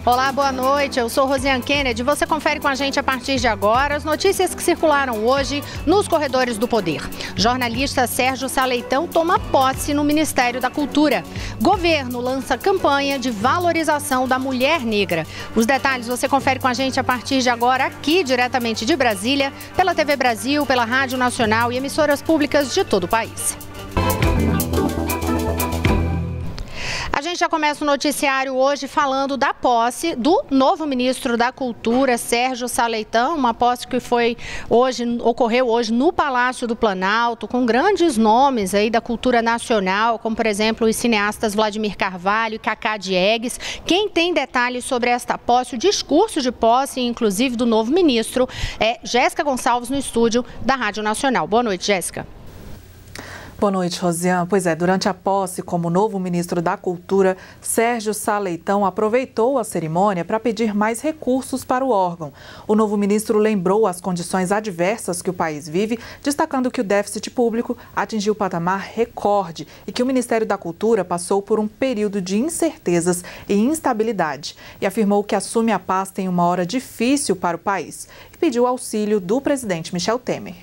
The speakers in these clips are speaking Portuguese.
Olá, boa noite. Eu sou Rosiane Kennedy. Você confere com a gente a partir de agora as notícias que circularam hoje nos corredores do poder. Jornalista Sérgio Saleitão toma posse no Ministério da Cultura. Governo lança campanha de valorização da mulher negra. Os detalhes você confere com a gente a partir de agora, aqui diretamente de Brasília, pela TV Brasil, pela Rádio Nacional e emissoras públicas de todo o país. A gente já começa o noticiário hoje falando da posse do novo ministro da Cultura, Sérgio Saleitão, uma posse que ocorreu hoje no Palácio do Planalto, com grandes nomes aí da cultura nacional, como por exemplo os cineastas Vladimir Carvalho e Cacá Diegues. Quem tem detalhes sobre esta posse, o discurso de posse, inclusive do novo ministro, é Jéssica Gonçalves no estúdio da Rádio Nacional. Boa noite, Jéssica. Boa noite, Rosiane. Pois é, durante a posse como novo ministro da Cultura, Sérgio Saleitão aproveitou a cerimônia para pedir mais recursos para o órgão. O novo ministro lembrou as condições adversas que o país vive, destacando que o déficit público atingiu o patamar recorde e que o Ministério da Cultura passou por um período de incertezas e instabilidade. E afirmou que assume a pasta em uma hora difícil para o país e pediu auxílio do presidente Michel Temer.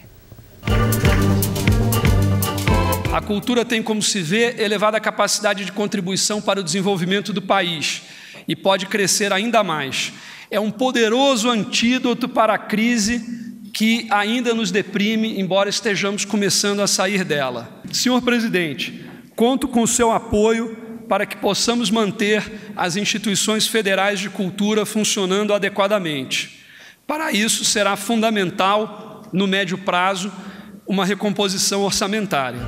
A cultura tem, como se vê, elevada capacidade de contribuição para o desenvolvimento do país e pode crescer ainda mais. É um poderoso antídoto para a crise que ainda nos deprime, embora estejamos começando a sair dela. Senhor presidente, conto com o seu apoio para que possamos manter as instituições federais de cultura funcionando adequadamente. Para isso, será fundamental, no médio prazo, uma recomposição orçamentária.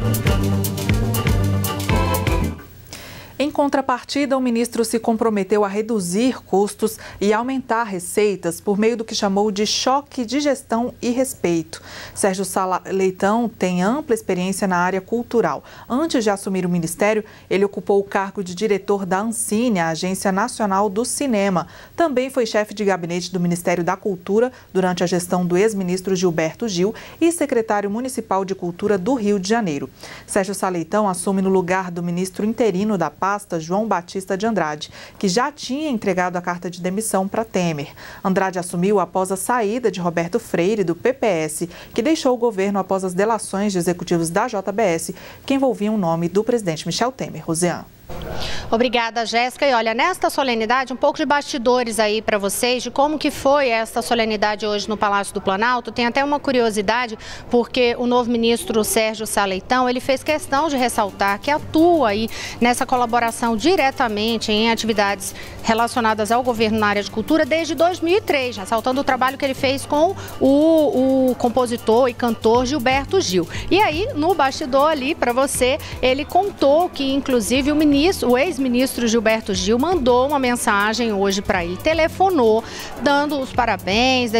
Em contrapartida, o ministro se comprometeu a reduzir custos e aumentar receitas por meio do que chamou de choque de gestão e respeito. Sérgio Saleitão tem ampla experiência na área cultural. Antes de assumir o ministério, ele ocupou o cargo de diretor da Ancine, a Agência Nacional do Cinema. Também foi chefe de gabinete do Ministério da Cultura durante a gestão do ex-ministro Gilberto Gil e secretário municipal de Cultura do Rio de Janeiro. Sérgio Saleitão assume no lugar do ministro interino da pasta, João Batista de Andrade, que já tinha entregado a carta de demissão para Temer. Andrade assumiu após a saída de Roberto Freire, do PPS, que deixou o governo após as delações de executivos da JBS, que envolviam o nome do presidente Michel Temer. Rosiane. Obrigada, Jéssica. E olha, nesta solenidade, um pouco de bastidores aí para vocês, de como que foi esta solenidade hoje no Palácio do Planalto. Tem até uma curiosidade, porque o novo ministro Sérgio Saleitão, ele fez questão de ressaltar que atua aí nessa colaboração diretamente em atividades relacionadas ao governo na área de cultura desde 2003, ressaltando o trabalho que ele fez com o compositor e cantor Gilberto Gil. E aí, no bastidor ali, para você, ele contou que, inclusive, o ex-ministro Gilberto Gil mandou uma mensagem hoje para ele, telefonou, dando os parabéns,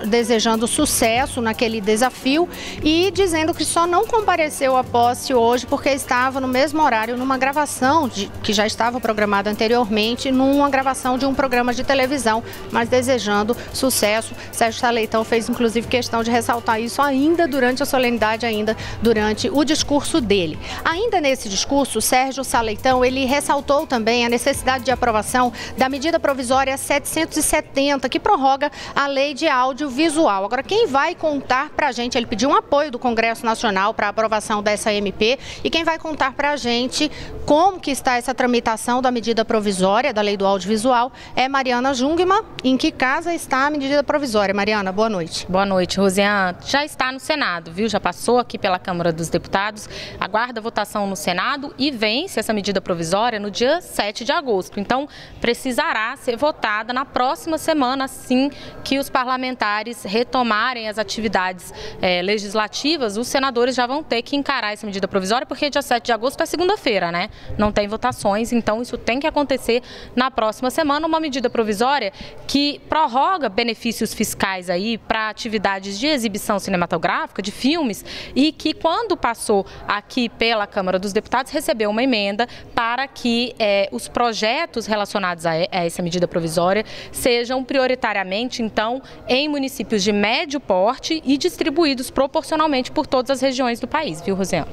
desejando sucesso naquele desafio e dizendo que só não compareceu à posse hoje porque estava no mesmo horário numa gravação que já estava programada anteriormente, numa gravação de um programa de televisão, mas desejando sucesso. Sérgio Saleitão fez inclusive questão de ressaltar isso ainda durante a solenidade, ainda durante o discurso dele. Ainda nesse discurso, Sérgio Saleitão, ele ressaltou também a necessidade de aprovação da medida provisória 770, que prorroga a lei de audiovisual. Agora, quem vai contar para a gente, ele pediu um apoio do Congresso Nacional para a aprovação dessa MP, e quem vai contar para a gente como que está essa tramitação da medida provisória da lei do audiovisual é Mariana Jungmann. Em que casa está a medida provisória? Mariana, boa noite. Boa noite, Rosiane. Já está no Senado, viu? Já passou aqui pela Câmara dos Deputados, aguarda a votação no Senado e vence essa medida provisória no dia 7 de agosto. Então, precisará ser votada na próxima semana, assim que os parlamentares retomarem as atividades legislativas. Os senadores já vão ter que encarar essa medida provisória, porque dia 7 de agosto é segunda-feira, né? Não tem votações, então isso tem que acontecer na próxima semana. Uma medida provisória que prorroga benefícios fiscais aí para atividades de exibição cinematográfica, de filmes, e que quando passou aqui pela Câmara dos Deputados recebeu uma emenda para que os projetos relacionados a essa medida provisória sejam prioritariamente, então, em municípios de médio porte e distribuídos proporcionalmente por todas as regiões do país, viu, Rosiane?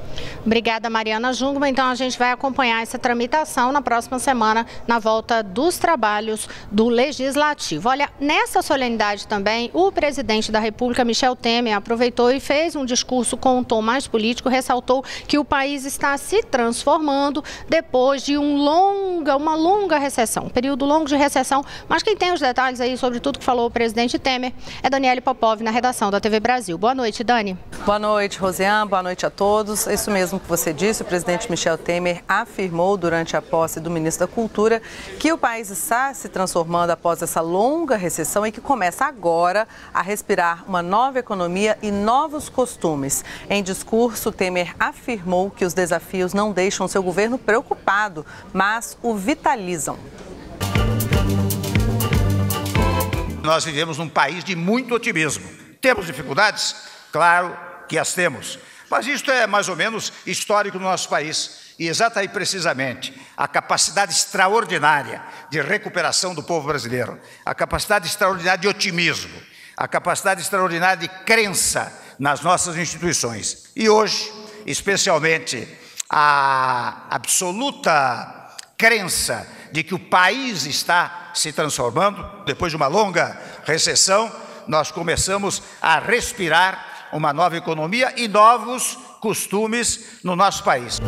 Obrigada, Mariana Jungmann. Então, a gente vai acompanhar essa tramitação na próxima semana, na volta dos trabalhos do Legislativo. Olha, nessa solenidade também, o presidente da República, Michel Temer, aproveitou e fez um discurso com um tom mais político, ressaltou que o país está se transformando depois de uma longa recessão, um período longo de recessão. Mas quem tem os detalhes aí sobre tudo que falou o presidente Temer é Daniele Popov, na redação da TV Brasil. Boa noite, Dani. Boa noite, Rosiane. Boa noite a todos. Isso mesmo que você disse, o presidente Michel Temer afirmou durante a posse do ministro da Cultura que o país está se transformando após essa longa recessão e que começa agora a respirar uma nova economia e novos costumes. Em discurso, Temer afirmou que os desafios não deixam seu governo preocupado, mas o vitalizam. Nós vivemos num país de muito otimismo. Temos dificuldades? Claro que as temos. Mas isto é mais ou menos histórico no nosso país. E exata e precisamente a capacidade extraordinária de recuperação do povo brasileiro, a capacidade extraordinária de otimismo, a capacidade extraordinária de crença nas nossas instituições. E hoje, especialmente, a absoluta crença de que o país está se transformando. Depois de uma longa recessão, nós começamos a respirar uma nova economia e novos costumes no nosso país.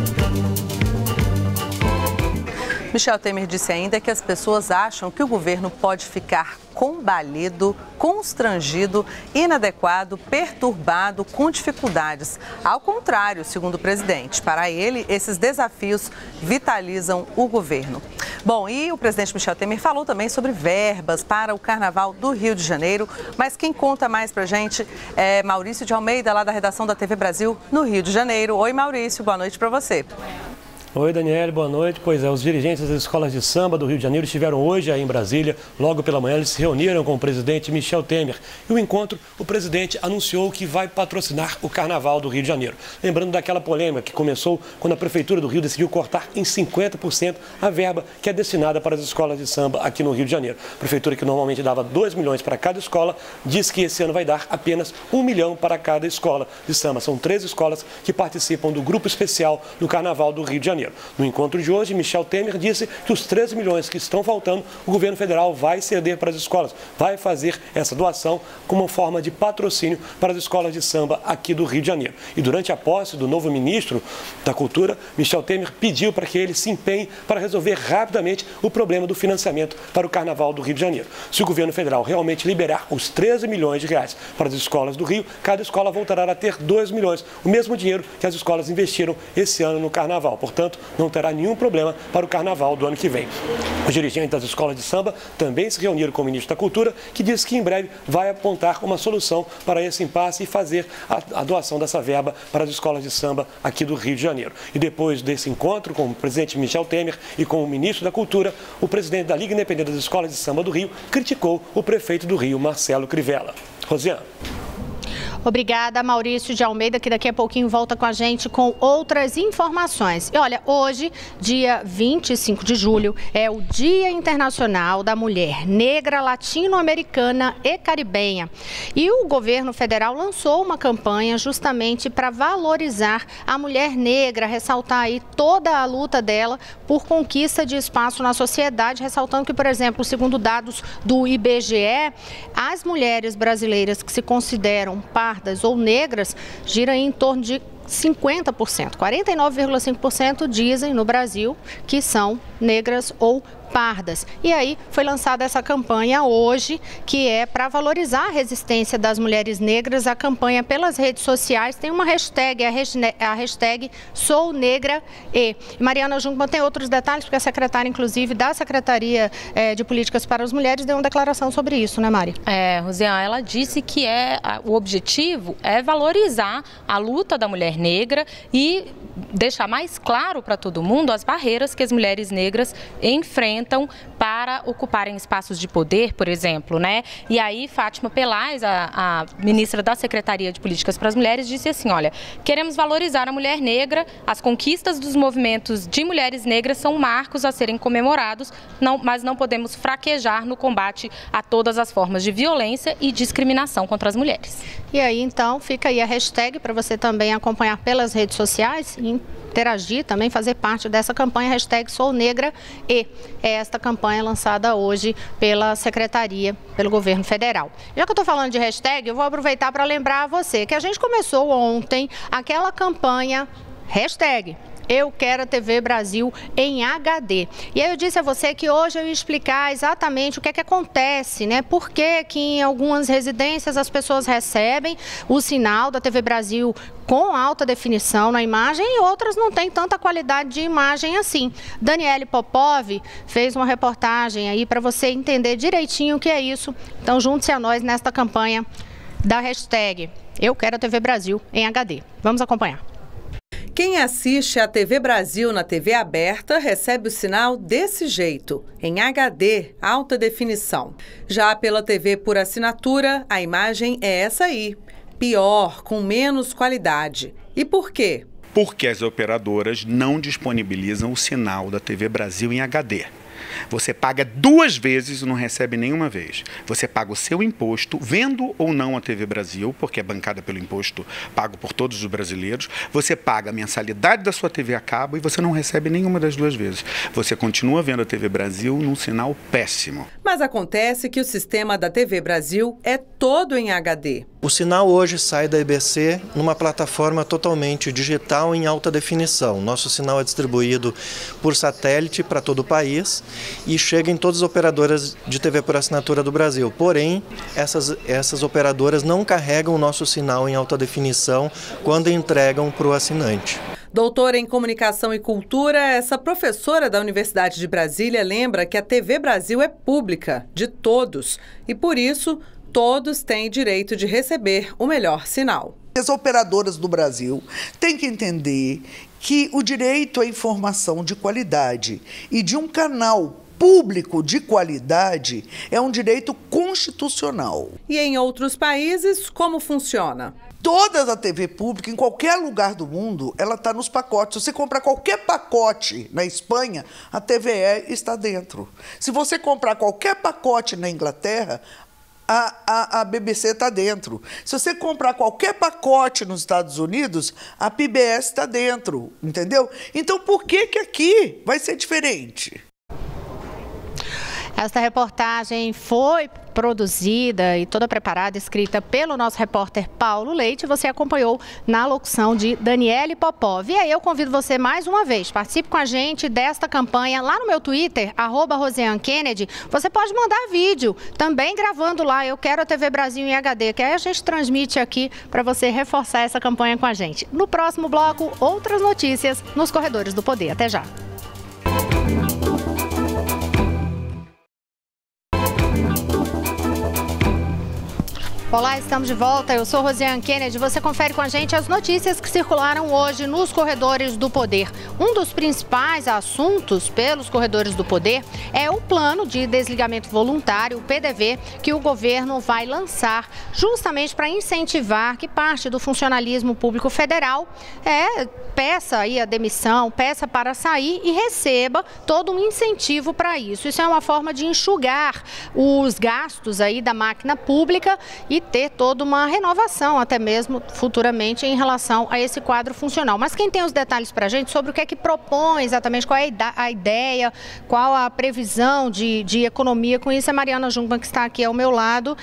Michel Temer disse ainda que as pessoas acham que o governo pode ficar combalido, constrangido, inadequado, perturbado, com dificuldades. Ao contrário, segundo o presidente, para ele, esses desafios vitalizam o governo. Bom, e o presidente Michel Temer falou também sobre verbas para o Carnaval do Rio de Janeiro, mas quem conta mais pra gente é Maurício de Almeida, lá da redação da TV Brasil, no Rio de Janeiro. Oi, Maurício, boa noite para você. Oi, Daniele, boa noite. Pois é, os dirigentes das escolas de samba do Rio de Janeiro estiveram hoje aí em Brasília. Logo pela manhã, eles se reuniram com o presidente Michel Temer. E o encontro, o presidente anunciou que vai patrocinar o Carnaval do Rio de Janeiro. Lembrando daquela polêmica que começou quando a Prefeitura do Rio decidiu cortar em 50% a verba que é destinada para as escolas de samba aqui no Rio de Janeiro. A Prefeitura, que normalmente dava 2 milhões para cada escola, diz que esse ano vai dar apenas 1 milhão para cada escola de samba. São 3 escolas que participam do grupo especial do Carnaval do Rio de Janeiro. No encontro de hoje, Michel Temer disse que os 13 milhões que estão faltando, o governo federal vai ceder para as escolas, vai fazer essa doação como uma forma de patrocínio para as escolas de samba aqui do Rio de Janeiro. E durante a posse do novo ministro da Cultura, Michel Temer pediu para que ele se empenhe para resolver rapidamente o problema do financiamento para o Carnaval do Rio de Janeiro. Se o governo federal realmente liberar os 13 milhões de reais para as escolas do Rio, cada escola voltará a ter 2 milhões, o mesmo dinheiro que as escolas investiram esse ano no Carnaval. Portanto, não terá nenhum problema para o Carnaval do ano que vem. Os dirigentes das escolas de samba também se reuniram com o ministro da Cultura, que disse que em breve vai apontar uma solução para esse impasse e fazer a doação dessa verba para as escolas de samba aqui do Rio de Janeiro. E depois desse encontro com o presidente Michel Temer e com o ministro da Cultura, o presidente da Liga Independente das Escolas de Samba do Rio criticou o prefeito do Rio, Marcelo Crivella. Rosiane. Obrigada, Maurício de Almeida, que daqui a pouquinho volta com a gente com outras informações. E olha, hoje, dia 25 de julho, é o Dia Internacional da Mulher Negra, Latino-Americana e Caribenha. E o governo federal lançou uma campanha justamente para valorizar a mulher negra, ressaltar aí toda a luta dela por conquista de espaço na sociedade, ressaltando que, por exemplo, segundo dados do IBGE, as mulheres brasileiras que se consideram pardas ou negras giram em torno de 50%. 49,5% dizem no Brasil que são negras ou pardas. E aí foi lançada essa campanha hoje, que é para valorizar a resistência das mulheres negras. A campanha pelas redes sociais tem uma hashtag, a hashtag SouNegraE. Mariana Jungmann tem outros detalhes, porque a secretária, inclusive, da Secretaria de Políticas para as Mulheres deu uma declaração sobre isso, né, Mari? Rosiane, ela disse que o objetivo é valorizar a luta da mulher negra e deixar mais claro para todo mundo as barreiras que as mulheres negras enfrentam frequentam para ocuparem espaços de poder, por exemplo, né? E aí Fátima Pelais, a ministra da Secretaria de Políticas para as Mulheres, disse assim, olha, queremos valorizar a mulher negra, as conquistas dos movimentos de mulheres negras são marcos a serem comemorados, mas não podemos fraquejar no combate a todas as formas de violência e discriminação contra as mulheres. E aí, então, fica aí a hashtag para você também acompanhar pelas redes sociais e interagir também, fazer parte dessa campanha, hashtag Sou Negra E. É esta campanha lançada hoje pela Secretaria, pelo Governo Federal. Já que eu estou falando de hashtag, eu vou aproveitar para lembrar a você que a gente começou ontem aquela campanha hashtag Eu Quero a TV Brasil em HD. E aí eu disse a você que hoje eu ia explicar exatamente o que é que acontece, né? Por que que em algumas residências as pessoas recebem o sinal da TV Brasil com alta definição na imagem e outras não têm tanta qualidade de imagem assim. Daniele Popov fez uma reportagem aí para você entender direitinho o que é isso. Então junte-se a nós nesta campanha da hashtag Eu Quero a TV Brasil em HD. Vamos acompanhar. Quem assiste a TV Brasil na TV aberta recebe o sinal desse jeito, em HD, alta definição. Já pela TV por assinatura, a imagem é essa aí, pior, com menos qualidade. E por quê? Porque as operadoras não disponibilizam o sinal da TV Brasil em HD. Você paga 2 vezes e não recebe nenhuma vez. Você paga o seu imposto, vendo ou não a TV Brasil, porque é bancada pelo imposto pago por todos os brasileiros. Você paga a mensalidade da sua TV a cabo e você não recebe nenhuma das 2 vezes. Você continua vendo a TV Brasil num sinal péssimo. Mas acontece que o sistema da TV Brasil é todo em HD. O sinal hoje sai da EBC numa plataforma totalmente digital em alta definição. Nosso sinal é distribuído por satélite para todo o país e chega em todas as operadoras de TV por assinatura do Brasil. Porém, essas operadoras não carregam o nosso sinal em alta definição quando entregam para o assinante. Doutora em Comunicação e Cultura, essa professora da Universidade de Brasília lembra que a TV Brasil é pública, de todos, e por isso todos têm direito de receber o melhor sinal. As operadoras do Brasil têm que entender que o direito à informação de qualidade e de um canal público de qualidade é um direito constitucional. E em outros países, como funciona? Toda a TV pública, em qualquer lugar do mundo, ela está nos pacotes. Se você comprar qualquer pacote na Espanha, a TVE está dentro. Se você comprar qualquer pacote na Inglaterra, a BBC está dentro. Se você comprar qualquer pacote nos Estados Unidos, a PBS está dentro, entendeu? Então, por que que aqui vai ser diferente? Esta reportagem foi produzida e toda preparada, escrita pelo nosso repórter Paulo Leite. Você acompanhou na locução de Daniele Popov. E aí eu convido você mais uma vez, participe com a gente desta campanha lá no meu Twitter, @RosianeKennedy. Você pode mandar vídeo, também gravando lá, Eu Quero a TV Brasil em HD, que aí a gente transmite aqui para você reforçar essa campanha com a gente. No próximo bloco, outras notícias nos Corredores do Poder. Até já! Olá, estamos de volta. Eu sou Rosiane Kennedy. Você confere com a gente as notícias que circularam hoje nos Corredores do Poder. Um dos principais assuntos pelos Corredores do Poder é o plano de desligamento voluntário, o PDV, que o governo vai lançar justamente para incentivar que parte do funcionalismo público federal peça aí a demissão, peça para sair e receba todo um incentivo para isso. Isso é uma forma de enxugar os gastos aí da máquina pública e ter toda uma renovação, até mesmo futuramente, em relação a esse quadro funcional. Mas quem tem os detalhes para a gente sobre o que é que propõe exatamente, qual é a ideia, qual a previsão de economia com isso, é Mariana Jungmann, que está aqui ao meu lado.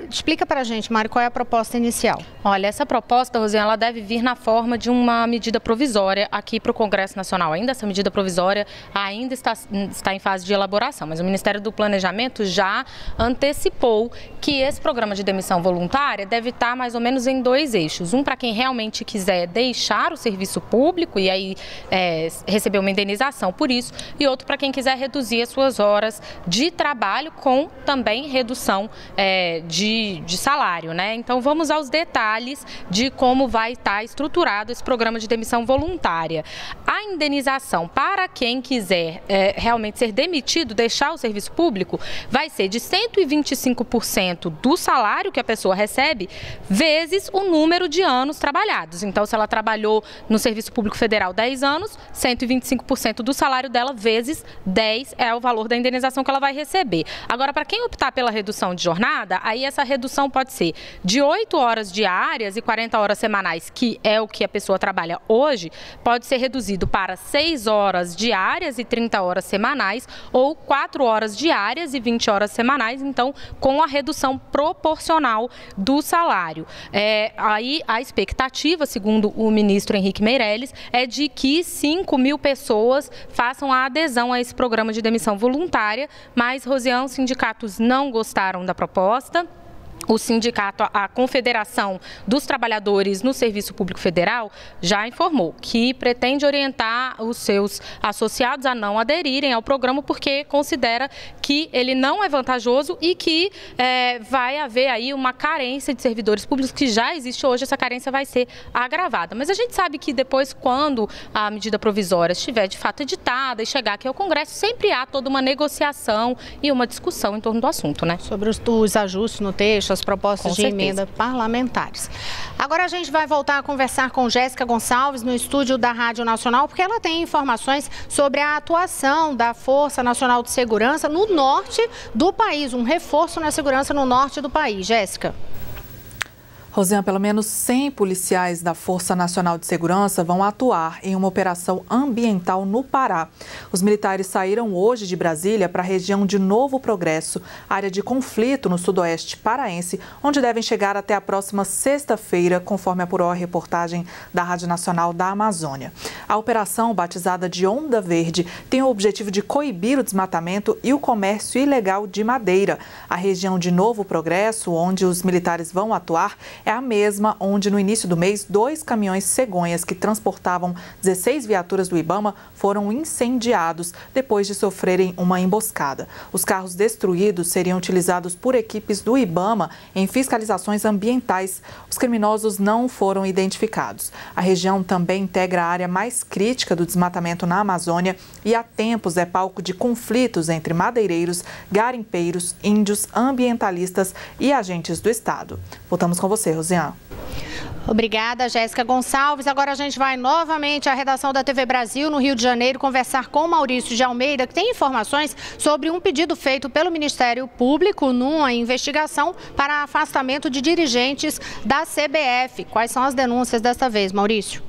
Explica para a gente, Mari, qual é a proposta inicial? Olha, essa proposta, Rosiane, ela deve vir na forma de uma medida provisória aqui para o Congresso Nacional. Ainda essa medida provisória ainda está em fase de elaboração, mas o Ministério do Planejamento já antecipou que esse programa de demissão demissão voluntária deve estar mais ou menos em 2 eixos. Um para quem realmente quiser deixar o serviço público e aí receber uma indenização por isso, e outro para quem quiser reduzir as suas horas de trabalho com também redução de salário, né? Então vamos aos detalhes de como vai estar estruturado esse programa de demissão voluntária. A indenização para quem quiser realmente ser demitido, deixar o serviço público, vai ser de 125% do salário que a pessoa recebe, vezes o número de anos trabalhados. Então, se ela trabalhou no Serviço Público Federal 10 anos, 125% do salário dela, vezes 10 é o valor da indenização que ela vai receber. Agora, para quem optar pela redução de jornada, aí essa redução pode ser de 8 horas diárias e 40 horas semanais, que é o que a pessoa trabalha hoje, pode ser reduzido para 6 horas diárias e 30 horas semanais, ou 4 horas diárias e 20 horas semanais, então com a redução proporcional do salário. Aí a expectativa, segundo o ministro Henrique Meirelles, é de que 5 mil pessoas façam a adesão a esse programa de demissão voluntária, mas, Rosiane, os sindicatos não gostaram da proposta. O sindicato, a Confederação dos Trabalhadores no Serviço Público Federal, já informou que pretende orientar os seus associados a não aderirem ao programa porque considera que ele não é vantajoso e que vai haver aí uma carência de servidores públicos que já existe hoje, essa carência vai ser agravada. Mas a gente sabe que depois, quando a medida provisória estiver de fato editada e chegar aqui ao Congresso, sempre há toda uma negociação e uma discussão em torno do assunto, né? Sobre os ajustes no texto, as propostas de emenda parlamentares. Agora a gente vai voltar a conversar com Jéssica Gonçalves no estúdio da Rádio Nacional, porque ela tem informações sobre a atuação da Força Nacional de Segurança no norte do país, um reforço na segurança no norte do país. Jéssica. Rosiane, pelo menos 100 policiais da Força Nacional de Segurança vão atuar em uma operação ambiental no Pará. Os militares saíram hoje de Brasília para a região de Novo Progresso, área de conflito no sudoeste paraense, onde devem chegar até a próxima sexta-feira, conforme apurou a reportagem da Rádio Nacional da Amazônia. A operação, batizada de Onda Verde, tem o objetivo de coibir o desmatamento e o comércio ilegal de madeira. A região de Novo Progresso, onde os militares vão atuar, é a mesma onde, no início do mês, 2 caminhões cegonhas que transportavam 16 viaturas do IBAMA foram incendiados depois de sofrerem uma emboscada. Os carros destruídos seriam utilizados por equipes do IBAMA em fiscalizações ambientais. Os criminosos não foram identificados. A região também integra a área mais crítica do desmatamento na Amazônia e há tempos é palco de conflitos entre madeireiros, garimpeiros, índios, ambientalistas e agentes do Estado. Voltamos com você, Rosiane. Obrigada, Jéssica Gonçalves. Agora a gente vai novamente à redação da TV Brasil, no Rio de Janeiro, conversar com Maurício de Almeida, que tem informações sobre um pedido feito pelo Ministério Público numa investigação para afastamento de dirigentes da CBF. Quais são as denúncias desta vez, Maurício?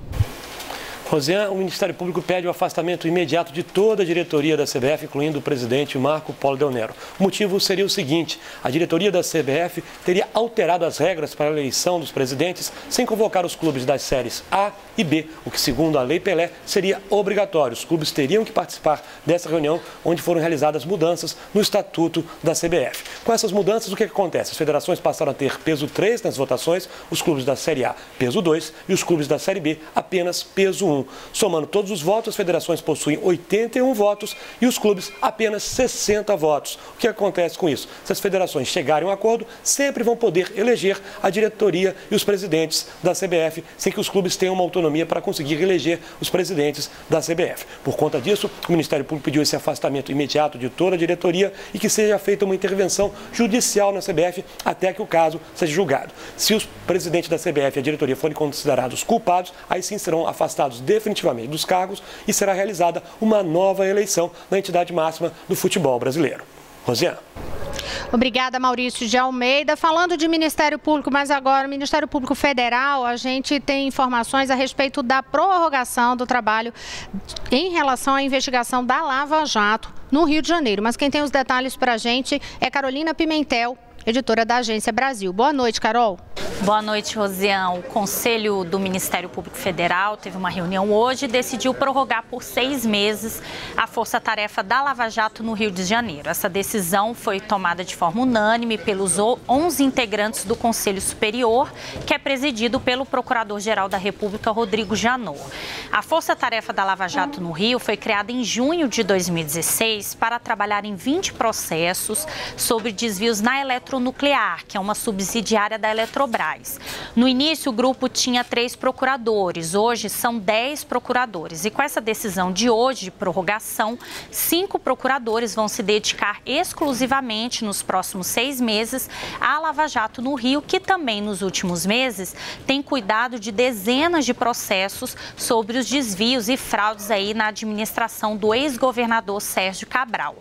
Rosiane, o Ministério Público pede o afastamento imediato de toda a diretoria da CBF, incluindo o presidente Marco Polo Del Nero. O motivo seria o seguinte: a diretoria da CBF teria alterado as regras para a eleição dos presidentes sem convocar os clubes das séries A e B, o que, segundo a Lei Pelé, seria obrigatório. Os clubes teriam que participar dessa reunião, onde foram realizadas mudanças no estatuto da CBF. Com essas mudanças, o que acontece? As federações passaram a ter peso 3 nas votações, os clubes da Série A peso 2 e os clubes da Série B apenas peso 1. Somando todos os votos, as federações possuem 81 votos e os clubes apenas 60 votos. O que acontece com isso? Se as federações chegarem a um acordo, sempre vão poder eleger a diretoria e os presidentes da CBF, sem que os clubes tenham uma autonomia para conseguir eleger os presidentes da CBF. Por conta disso, o Ministério Público pediu esse afastamento imediato de toda a diretoria e que seja feita uma intervenção judicial na CBF até que o caso seja julgado. Se os presidentes da CBF e a diretoria forem considerados culpados, aí sim serão afastados definitivamente dos cargos e será realizada uma nova eleição na entidade máxima do futebol brasileiro. Rosiane. Obrigada, Maurício de Almeida. Falando de Ministério Público, mas agora Ministério Público Federal, a gente tem informações a respeito da prorrogação do trabalho em relação à investigação da Lava Jato no Rio de Janeiro. Mas quem tem os detalhes para a gente é Carolina Pimentel, editora da Agência Brasil. Boa noite, Carol. Boa noite, Rosiane. O Conselho do Ministério Público Federal teve uma reunião hoje e decidiu prorrogar por 6 meses a força-tarefa da Lava Jato no Rio de Janeiro. Essa decisão foi tomada de forma unânime pelos 11 integrantes do Conselho Superior, que é presidido pelo Procurador-Geral da República, Rodrigo Janot. A força-tarefa da Lava Jato no Rio foi criada em junho de 2016 para trabalhar em 20 processos sobre desvios na Eletronuclear, que é uma subsidiária da Eletrobras. No início, o grupo tinha 3 procuradores, hoje são 10 procuradores. E com essa decisão de hoje de prorrogação, 5 procuradores vão se dedicar exclusivamente nos próximos 6 meses à Lava Jato no Rio, que também nos últimos meses tem cuidado de dezenas de processos sobre os desvios e fraudes aí na administração do ex-governador Sérgio Cabral.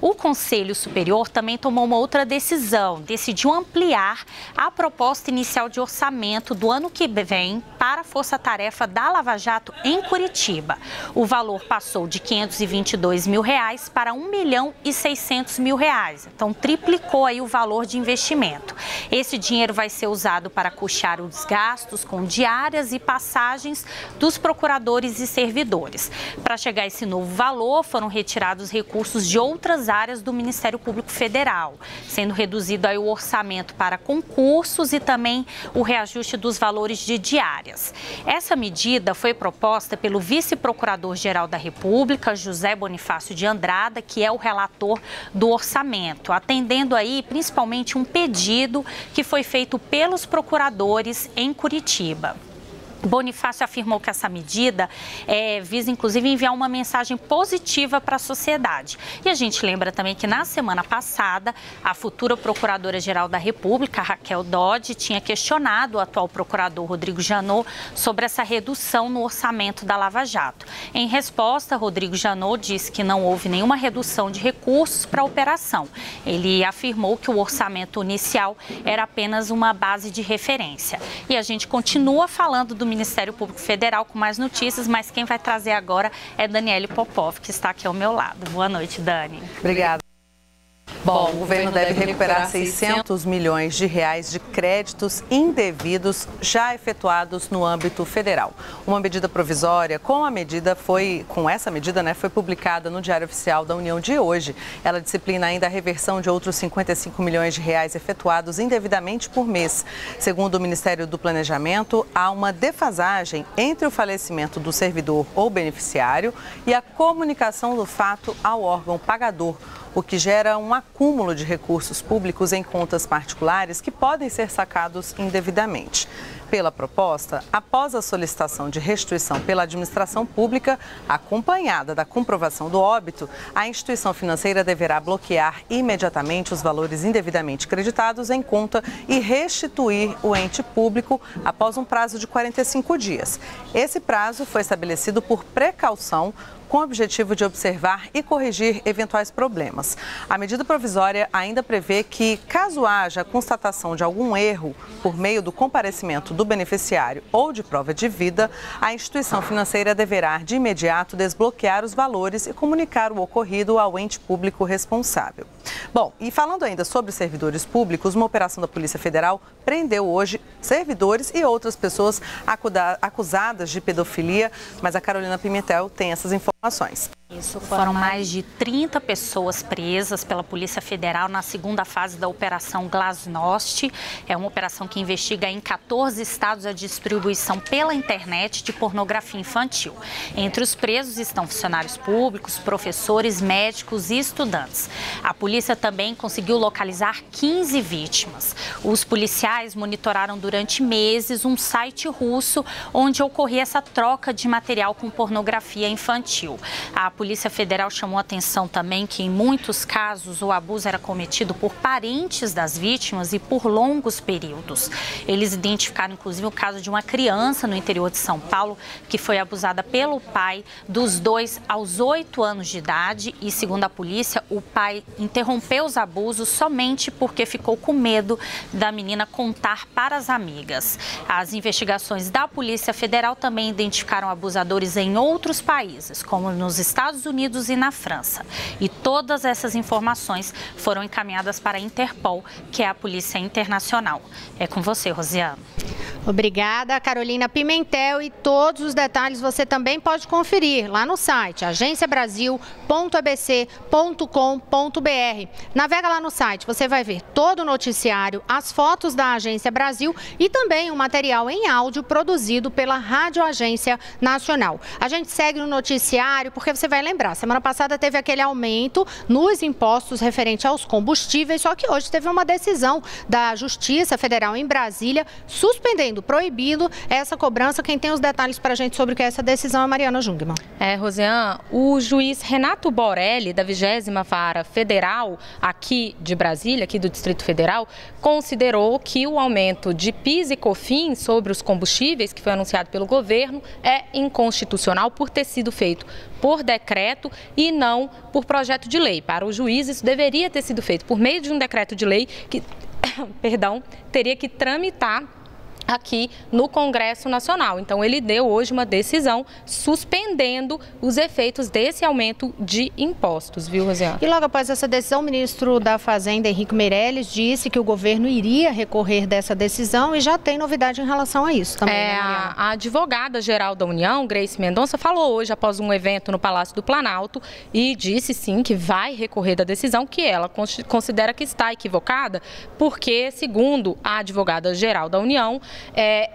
O Conselho Superior também tomou uma outra decisão, decidiu ampliar a proposta inicial de orçamento do ano que vem para a força-tarefa da Lava Jato em Curitiba. O valor passou de R$ 522 mil para R$ 1.600.000. Então, triplicou aí o valor de investimento. Esse dinheiro vai ser usado para custear os gastos com diárias e passagens dos procuradores e servidores. Para chegar a esse novo valor, foram retirados recursos de outras áreas do Ministério Público Federal, sendo reduzido aí o orçamento para concursos e também o reajuste dos valores de diárias. Essa medida foi proposta pelo vice-procurador-geral da República, José Bonifácio de Andrada, que é o relator do orçamento, atendendo aí principalmente um pedido que foi feito pelos procuradores em Curitiba. Bonifácio afirmou que essa medida visa, inclusive, enviar uma mensagem positiva para a sociedade. E a gente lembra também que, na semana passada, a futura Procuradora-Geral da República, Raquel Dodge, tinha questionado o atual procurador Rodrigo Janot sobre essa redução no orçamento da Lava Jato. Em resposta, Rodrigo Janot disse que não houve nenhuma redução de recursos para a operação. Ele afirmou que o orçamento inicial era apenas uma base de referência. E a gente continua falando do Ministério Público Federal com mais notícias, mas quem vai trazer agora é Daniele Popov, que está aqui ao meu lado. Boa noite, Dani. Obrigada. Bom, o governo deve recuperar 600 milhões de reais de créditos indevidos já efetuados no âmbito federal. Uma medida provisória com essa medida foi publicada no Diário Oficial da União de hoje. Ela disciplina ainda a reversão de outros 55 milhões de reais efetuados indevidamente por mês. Segundo o Ministério do Planejamento, há uma defasagem entre o falecimento do servidor ou beneficiário e a comunicação do fato ao órgão pagador, o que gera um acúmulo de recursos públicos em contas particulares que podem ser sacados indevidamente. Pela proposta, após a solicitação de restituição pela administração pública, acompanhada da comprovação do óbito, a instituição financeira deverá bloquear imediatamente os valores indevidamente creditados em conta e restituir o ente público após um prazo de 45 dias. Esse prazo foi estabelecido por precaução, com o objetivo de observar e corrigir eventuais problemas. A medida provisória ainda prevê que, caso haja constatação de algum erro por meio do comparecimento do beneficiário ou de prova de vida, a instituição financeira deverá de imediato desbloquear os valores e comunicar o ocorrido ao ente público responsável. Bom, e falando ainda sobre servidores públicos, uma operação da Polícia Federal prendeu hoje servidores e outras pessoas acusadas de pedofilia, mas a Carolina Pimentel tem essas informações. Isso, foram mais de 30 pessoas presas pela Polícia Federal na segunda fase da Operação Glasnost. É uma operação que investiga em 14 estados a distribuição pela internet de pornografia infantil. Entre os presos estão funcionários públicos, professores, médicos e estudantes. A polícia também conseguiu localizar 15 vítimas. Os policiais monitoraram durante meses um site russo onde ocorria essa troca de material com pornografia infantil. A Polícia Federal chamou atenção também que, em muitos casos, o abuso era cometido por parentes das vítimas e por longos períodos. Eles identificaram, inclusive, o caso de uma criança no interior de São Paulo que foi abusada pelo pai dos 2 aos 8 anos de idade e, segundo a polícia, o pai interrompeu os abusos somente porque ficou com medo da menina contar para as amigas. As investigações da Polícia Federal também identificaram abusadores em outros países, como nos Estados Estados Unidos e na França. E todas essas informações foram encaminhadas para a Interpol, que é a Polícia Internacional. É com você, Rosiane. Obrigada, Carolina Pimentel. E todos os detalhes você também pode conferir lá no site agenciabrasil.abc.com.br. Navega lá no site, você vai ver todo o noticiário, as fotos da Agência Brasil e também um material em áudio produzido pela Rádio Agência Nacional. A gente segue no noticiário porque você vai lembrar, semana passada teve aquele aumento nos impostos referente aos combustíveis, só que hoje teve uma decisão da Justiça Federal em Brasília suspendendo, proibindo essa cobrança. Quem tem os detalhes para a gente sobre o que é essa decisão é Mariana Jungmann. Rosiane, o juiz Renato Borelli, da 20ª Vara Federal aqui de Brasília, aqui do Distrito Federal, considerou que o aumento de PIS e COFINS sobre os combustíveis, que foi anunciado pelo governo, é inconstitucional por ter sido feito por decreto e não por projeto de lei. Para o juiz, isso deveria ter sido feito por meio de um decreto de lei que, teria que tramitar aqui no Congresso Nacional. Então, ele deu hoje uma decisão suspendendo os efeitos desse aumento de impostos, viu, Rosiane? E logo após essa decisão, o ministro da Fazenda, Henrique Meirelles, disse que o governo iria recorrer dessa decisão e já tem novidade em relação a isso também, né, Mariana? A advogada-geral da União, Grace Mendonça, falou hoje após um evento no Palácio do Planalto e disse sim que vai recorrer da decisão, que ela considera que está equivocada, porque, segundo a advogada-geral da União,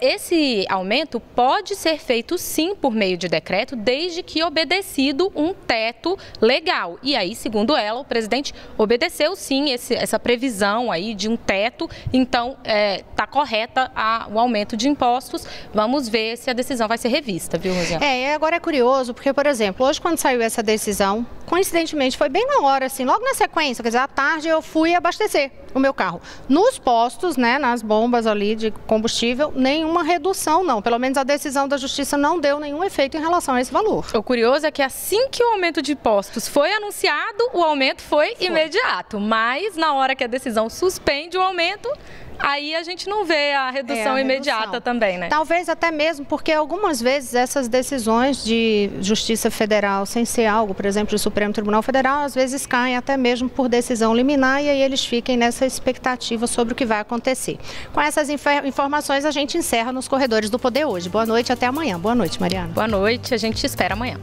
esse aumento pode ser feito sim por meio de decreto, desde que obedecido um teto legal. E aí, segundo ela, o presidente obedeceu sim essa previsão aí de um teto, então está correta o aumento de impostos. Vamos ver se a decisão vai ser revista, viu, Rosiane? Agora é curioso, porque, por exemplo, hoje quando saiu essa decisão, coincidentemente foi bem na hora, assim, logo na sequência, quer dizer, à tarde eu fui abastecer o meu carro. Nos postos, né, nas bombas ali de combustível, nenhuma redução não. Pelo menos a decisão da Justiça não deu nenhum efeito em relação a esse valor. O curioso é que assim que o aumento de impostos foi anunciado, o aumento foi imediato. Mas na hora que a decisão suspende o aumento, aí a gente não vê a redução imediata também, né? Talvez até mesmo porque algumas vezes essas decisões de Justiça Federal, sem ser algo, por exemplo, do Supremo Tribunal Federal, às vezes caem até mesmo por decisão liminar e aí eles fiquem nessa expectativa sobre o que vai acontecer. Com essas informações, a gente encerra nos Corredores do Poder hoje. Boa noite, até amanhã. Boa noite, Mariana. Boa noite, a gente te espera amanhã.